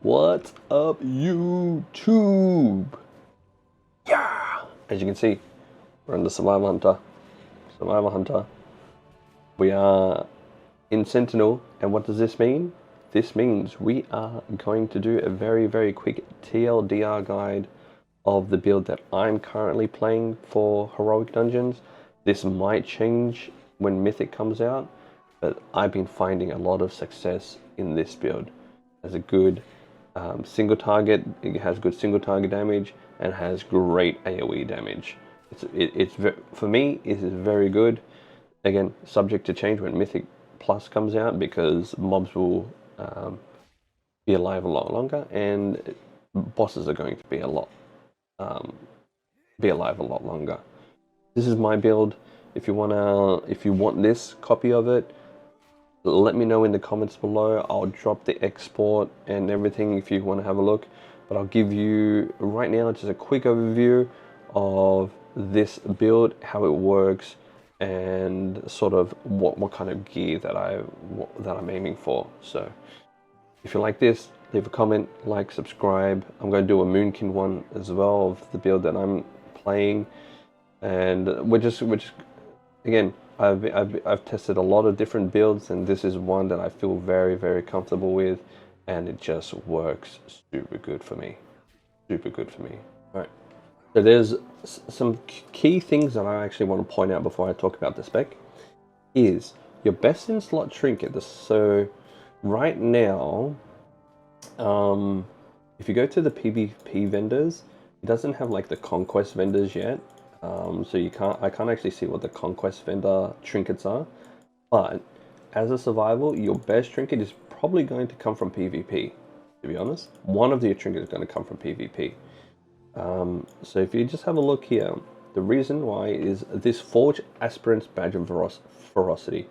What's up, YouTube? Yeah! As you can see, we're on the Survival Hunter. Survival Hunter. We are in Sentinel, and what does this mean? This means we are going to do a very, very quick TLDR guide of the build that I'm currently playing for Heroic Dungeons. This might change when Mythic comes out, but I've been finding a lot of success in this build. As a good single target, it has good single target damage and has great AoE damage. For me, it is very good. Again, subject to change when Mythic Plus comes out, because mobs will be alive a lot longer and bosses are going to be alive a lot longer. This is my build. If you want this copy of it, let me know in the comments below. I'll drop the export and everything if you want to have a look. But I'll give you right now just a quick overview of this build, how it works, and sort of what kind of gear that I'm aiming for. So if you like this, leave a comment, like, subscribe. I'm going to do a Moonkin one as well of the build that I'm playing, and we're just again, I've tested a lot of different builds, and this is one that I feel very, very comfortable with, and it just works super good for me. Super good for me. All right. So there's some key things that I actually want to point out before I talk about the spec. Is your best in slot trinket. So right now, if you go to the PvP vendors, it doesn't have like the conquest vendors yet. So I can't actually see what the conquest vendor trinkets are, but as a survival, your best trinket is probably going to come from PvP, to be honest. One of your trinkets is going to come from PvP. So if you just have a look here, the reason why is this Forge Aspirant's Badge of Ferocity.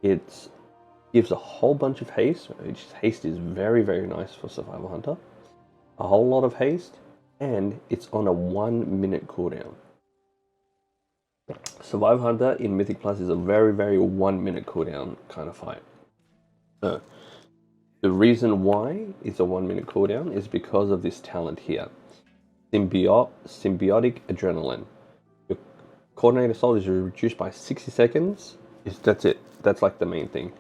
It gives a whole bunch of haste, which haste is very, very nice for Survival Hunter. A whole lot of haste, and it's on a 1 minute cooldown. Survival Hunter in Mythic Plus is a very, very 1 minute cooldown kind of fight. So the reason why it's a 1 minute cooldown is because of this talent here, Symbiotic Adrenaline. Your coordinated assault is reduced by 60 seconds. That's it. That's like the main thing.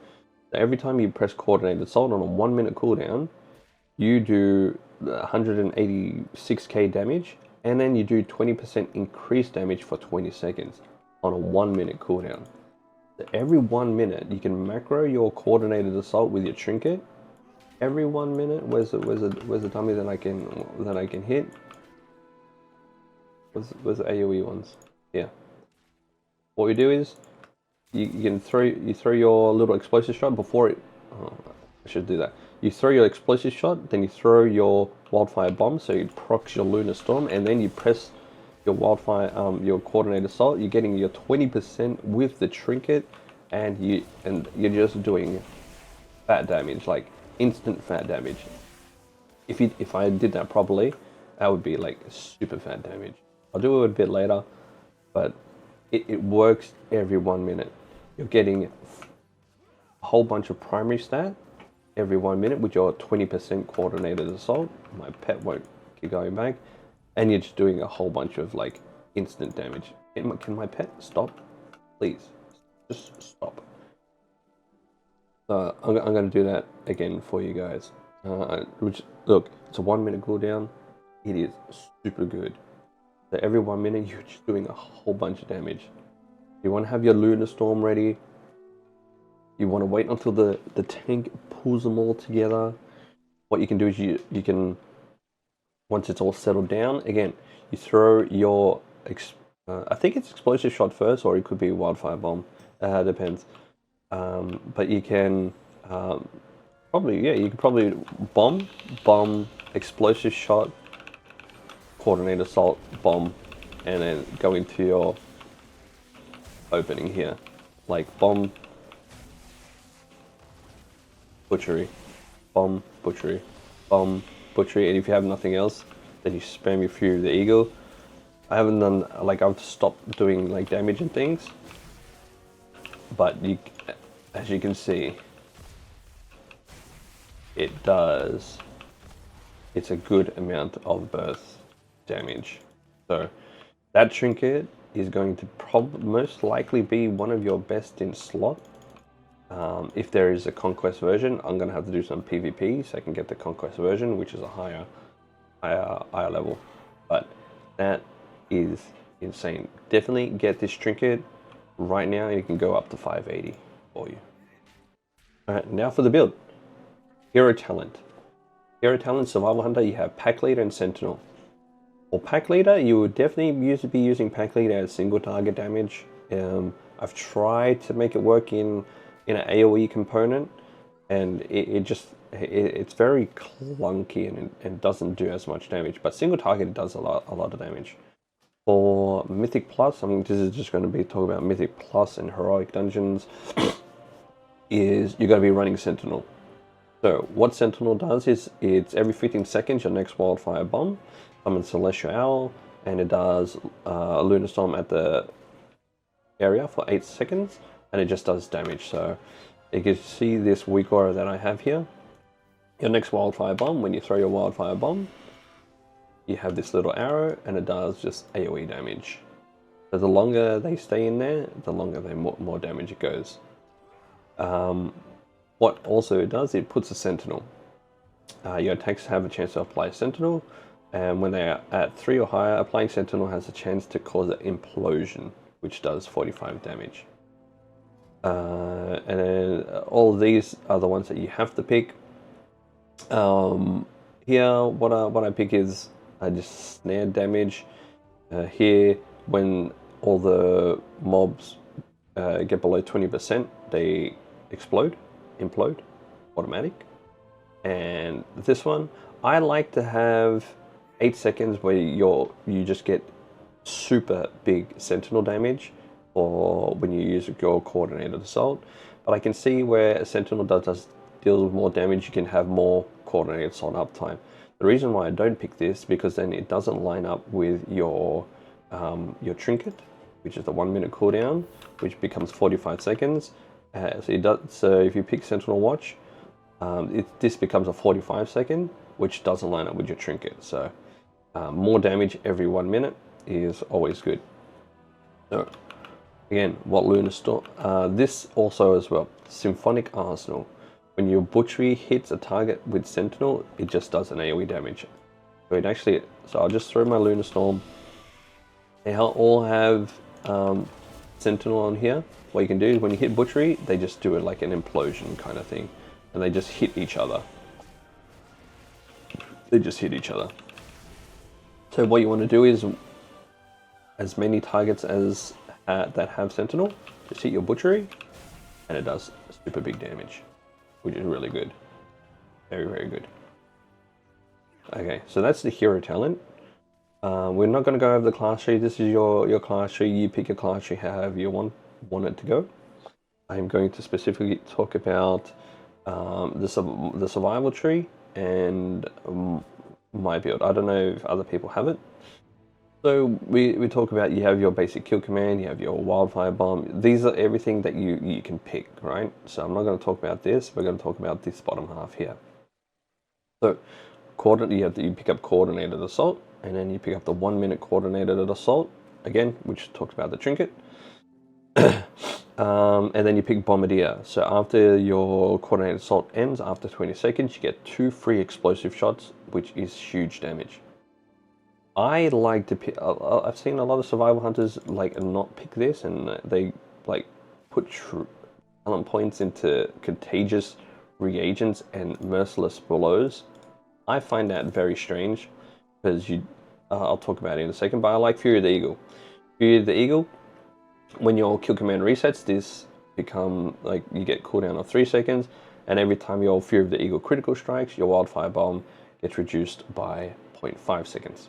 So every time you press coordinated assault on a 1 minute cooldown, you do 186k damage, and then you do 20% increased damage for 20 seconds on a 1 minute cooldown. So every 1 minute, you can macro your coordinated assault with your trinket. Every 1 minute, where's the dummy that I can hit? Where's the AoE ones? Yeah. What we do is you throw your little explosive shot before it. Oh, I should do that. You throw your explosive shot, then you throw your wildfire bomb, so it procs your lunar storm, and then you press your wildfire, your coordinated assault. You're getting your 20% with the trinket, and you're just doing fat damage, like instant fat damage. If I did that properly, that would be like super fat damage. I'll do it a bit later, but it works every 1 minute. You're getting a whole bunch of primary stat every 1 minute with your 20% coordinated assault. My pet won't keep going back, and you're just doing a whole bunch of like instant damage. Can my pet stop? Please, just stop. I'm going to do that again for you guys. Which, look, it's a 1 minute cooldown. It is super good. So every 1 minute, you're just doing a whole bunch of damage. You want to have your lunar storm ready. You want to wait until the tank pulls them all together. What you can do is you can, once it's all settled down, again, you throw your, I think it's explosive shot first, or it could be wildfire bomb. Depends. But you can you could probably bomb, explosive shot, coordinated assault, bomb, and then go into your opening here, like bomb, butchery, bomb, butchery, bomb, butchery, and if you have nothing else, then you spam your Fury of the Eagle. I haven't done, like, I've stopped doing like damage and things, but as you can see, it does it's a good amount of burst damage. So that trinket is going to most likely be one of your best in slot. If there is a conquest version, I'm going to have to do some PvP so I can get the conquest version, which is a higher level. But that is insane. Definitely get this trinket right now. You can go up to 580 for you. All right, now for the build. Hero talent. Hero talent, survival hunter. You have pack leader and sentinel. For pack leader, you would definitely be using pack leader as single target damage. I've tried to make it work in an AoE component, and it's very clunky and doesn't do as much damage. But single target does a lot of damage. For Mythic Plus, I mean, this is just going to be talking about Mythic Plus and Heroic Dungeons, is you're going to be running Sentinel. So what Sentinel does is it's every 15 seconds your next wildfire bomb, summons Celestial Owl, and it does a Lunar Storm at the area for 8 seconds, and it just does damage. So you can see this weak aura that I have here. Your next wildfire bomb, when you throw your wildfire bomb, you have this little arrow, and it does just AoE damage. So the longer they stay in there, the longer more damage it goes. What also it does, it puts a Sentinel. Your attacks have a chance to apply Sentinel, and when they are at 3 or higher, applying Sentinel has a chance to cause an implosion, which does 45 damage. And then all of these are the ones that you have to pick. Here, what I pick is just snare damage. Here, when all the mobs get below 20%, they implode, automatic. And this one, I like to have 8 seconds where you just get super big Sentinel damage, or when you use your coordinated assault. But I can see where a Sentinel does deal with more damage, you can have more coordinated assault uptime. The reason why I don't pick this, because then it doesn't line up with your trinket, which is the 1 minute cooldown, which becomes 45 seconds. So if you pick Sentinel Watch, this becomes a 45 second, which doesn't line up with your trinket. So more damage every 1 minute is always good. So again, what Lunar Storm, this also as well, Symphonic Arsenal. When your butchery hits a target with Sentinel, it just does an AoE damage. So I'll just throw my Lunar Storm. They all have Sentinel on here. What you can do is when you hit butchery, they just do it like an implosion kind of thing, and they just hit each other. So what you want to do is, as many targets as that have Sentinel, just hit your butchery, and it does super big damage, which is really good. Very, very good. Okay, so that's the hero talent. We're not going to go over the class tree. This is your class tree. You pick your class tree however you want it to go. I'm going to specifically talk about the survival tree and my build. I don't know if other people have it. So we talk about, you have your basic kill command, you have your wildfire bomb. These are everything that you can pick, right? So I'm not going to talk about this. We're going to talk about this bottom half here. So you pick up coordinated assault, and then you pick up the 1 minute coordinated assault again, which talks about the trinket. And then you pick Bombardier. So after your coordinated assault ends, after 20 seconds, you get 2 free explosive shots, which is huge damage. I like to pick, I've seen a lot of survival hunters like not pick this, and they like put talent points into contagious reagents and merciless blows. I find that very strange, because I'll talk about it in a second, but I like Fury of the Eagle. Fury of the Eagle, when your kill command resets, this become like you get cooldown of 3 seconds, and every time your Fury of the Eagle critical strikes, your wildfire bomb gets reduced by 0.5 seconds.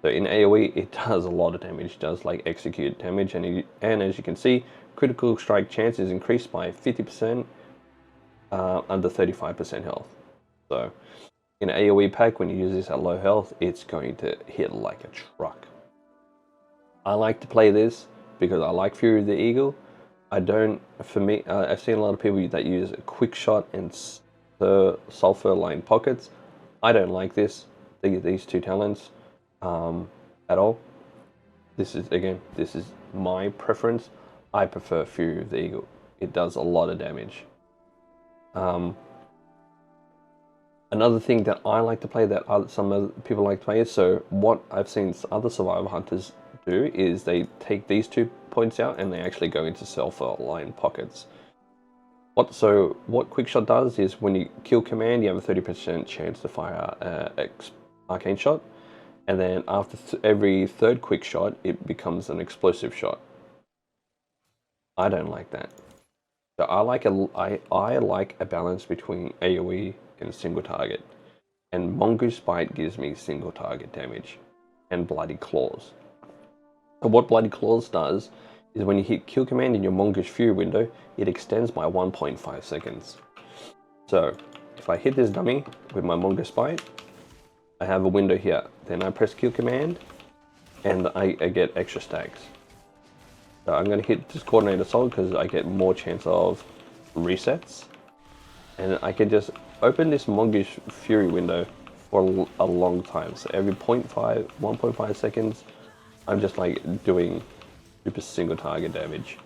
So in AoE, it does a lot of damage. It does like execute damage, and as you can see, critical strike chance is increased by 50% under 35% health. So in an AoE pack, when you use this at low health, it's going to hit like a truck. I like to play this because I like Fury of the Eagle. I've seen a lot of people that use a quick shot and sulfur line pockets. I don't like these two talents at all. This is my preference. I prefer Fury of the Eagle. It does a lot of damage. Another thing that I like to play that some other people like to play is, so what I've seen other survival hunters do is they take these 2 points out and they actually go into self-aligned pockets. What Quickshot does is when you kill command, you have a 30% chance to fire arcane shot, and then after every third quick shot, it becomes an explosive shot. I don't like that. So I like a balance between AoE and single target, and Mongoose Bite gives me single target damage, and Bloody Claws. So what Bloody Claws does is when you hit kill command in your Mongoose Fury window, it extends by 1.5 seconds. So if I hit this dummy with my Mongoose Bite, I have a window here. Then I press kill command, and I get extra stacks. So I'm going to hit this coordinated assault because I get more chance of resets, and I can just open this Mongoose Fury window for a long time. So every 1.5 seconds, I'm just like doing super single target damage.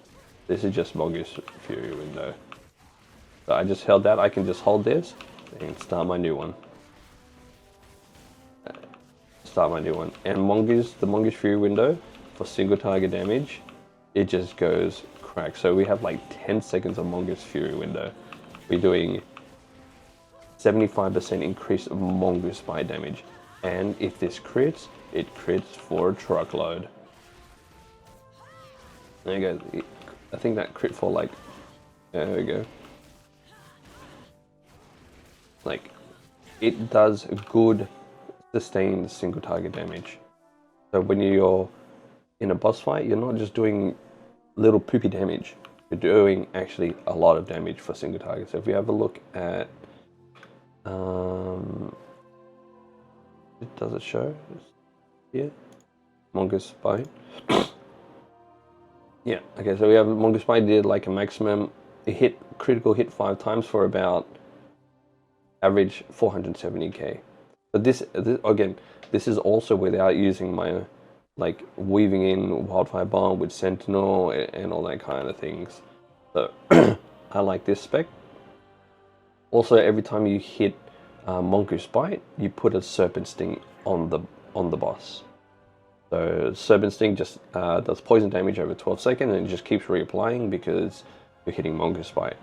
This is just Mongoose Fury window. So I just held that. I can just hold this and start my new one. And the Mongoose Fury window for single target damage, it just goes crack. So we have like 10 seconds of Mongoose Fury window. We're doing 75% increase of Mongoose Bite damage. And if this crits, it crits for a truckload. There you go. I think that crit for like, there we go. Like, it does good sustained single target damage. So when you're in a boss fight, you're not just doing little poopy damage. You're doing actually a lot of damage for single target. So if you have a look at, does it show? Yeah, Mongoose Bite. Yeah, okay, so we have Mongoose Bite did like a maximum, critical hit 5 times for about average 470k. But this again, this is also without using my like weaving in Wildfire Bomb with Sentinel and all that kind of things. So I like this spec. Also, every time you hit Mongoose Bite, you put a Serpent Sting on the boss. So Serpent Sting just does poison damage over 12 seconds, and it just keeps reapplying because you're hitting Mongoose Bite.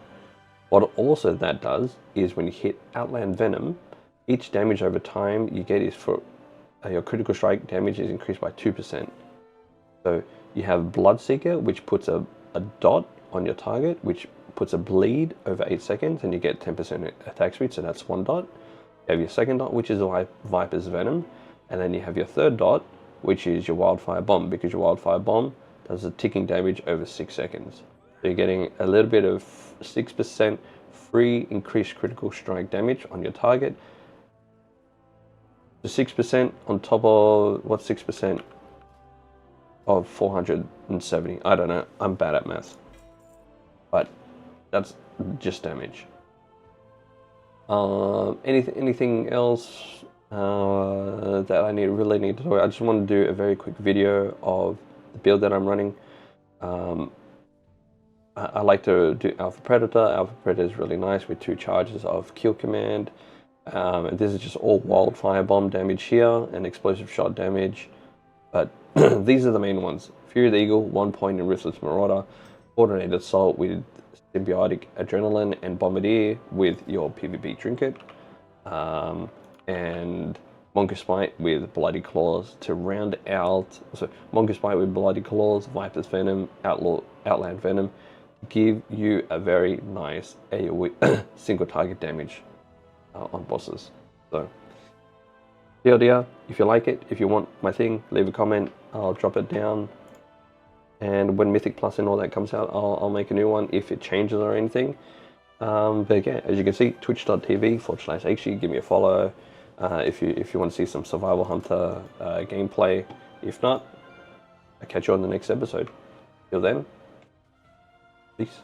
What also that does is when you hit Outland Venom, each damage over time you get is for your critical strike damage is increased by 2%. So you have Bloodseeker, which puts a dot on your target, which puts a bleed over 8 seconds, and you get 10% attack speed, so that's 1 dot. You have your second dot, which is Viper's Venom, and then you have your third dot, which is your Wildfire Bomb, because your Wildfire Bomb does a ticking damage over 6 seconds. So you're getting a little bit of 6% free increased critical strike damage on your target. The 6% on top of, what's 6% of 470? I don't know, I'm bad at math. But that's just damage. Anything else that I really need to talk about? I just want to do a very quick video of the build that I'm running. I like to do Alpha Predator. Alpha Predator is really nice with 2 charges of kill command. And this is just all Wildfire Bomb damage here and explosive shot damage. But these are the main ones. Fury of the Eagle, 1 point in Ruthless Marauder. Coordinated Assault with Symbiotic Adrenaline, and Bombardier with your PvP Trinket. And Mongoose Bite with Bloody Claws to round out. So Mongoose Bite with Bloody Claws, Viper's Venom, Outland Venom, give you a very nice AoE single target damage on bosses. So TLDR, if you like it, if you want my thing, leave a comment, I'll drop it down. And when Mythic Plus and all that comes out, I'll make a new one if it changes or anything. But yeah, as you can see, twitch.tv/HG, give me a follow if you want to see some Survival Hunter gameplay. If not, I'll catch you on the next episode. Till then, peace.